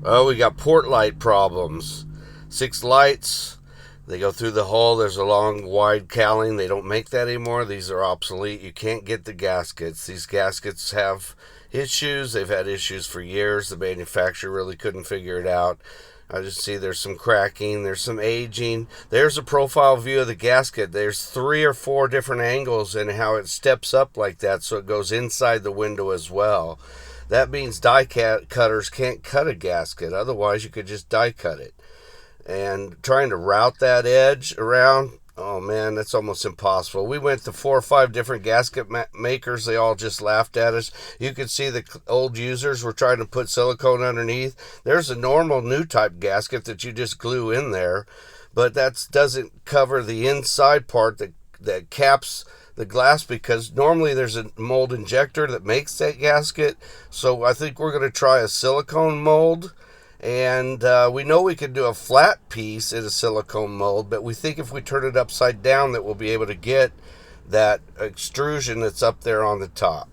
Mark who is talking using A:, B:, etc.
A: Oh, we got port light problems. 6 lights. They go through the hull. There's a long, wide cowling. They don't make that anymore. These are obsolete. You can't get the gaskets. These gaskets have issues. They've had issues for years. The manufacturer really couldn't figure it out. I just see there's some cracking, there's some aging. There's a profile view of the gasket. There's 3 or 4 different angles in how it steps up like that, so it goes inside the window as well. That means cutters can't cut a gasket. Otherwise, you could just die cut it. And trying to route that edge around, oh man, that's almost impossible. We went to 4 or 5 different gasket makers. They all just laughed at us. You could see the old users were trying to put silicone underneath. There's a normal new type gasket that you just glue in there, but that doesn't cover the inside part that caps the glass, because normally there's a mold injector that makes that gasket. So I think we're going to try a silicone mold. And we know we can do a flat piece in a silicone mold, but we think if we turn it upside down that we'll be able to get that extrusion that's up there on the top.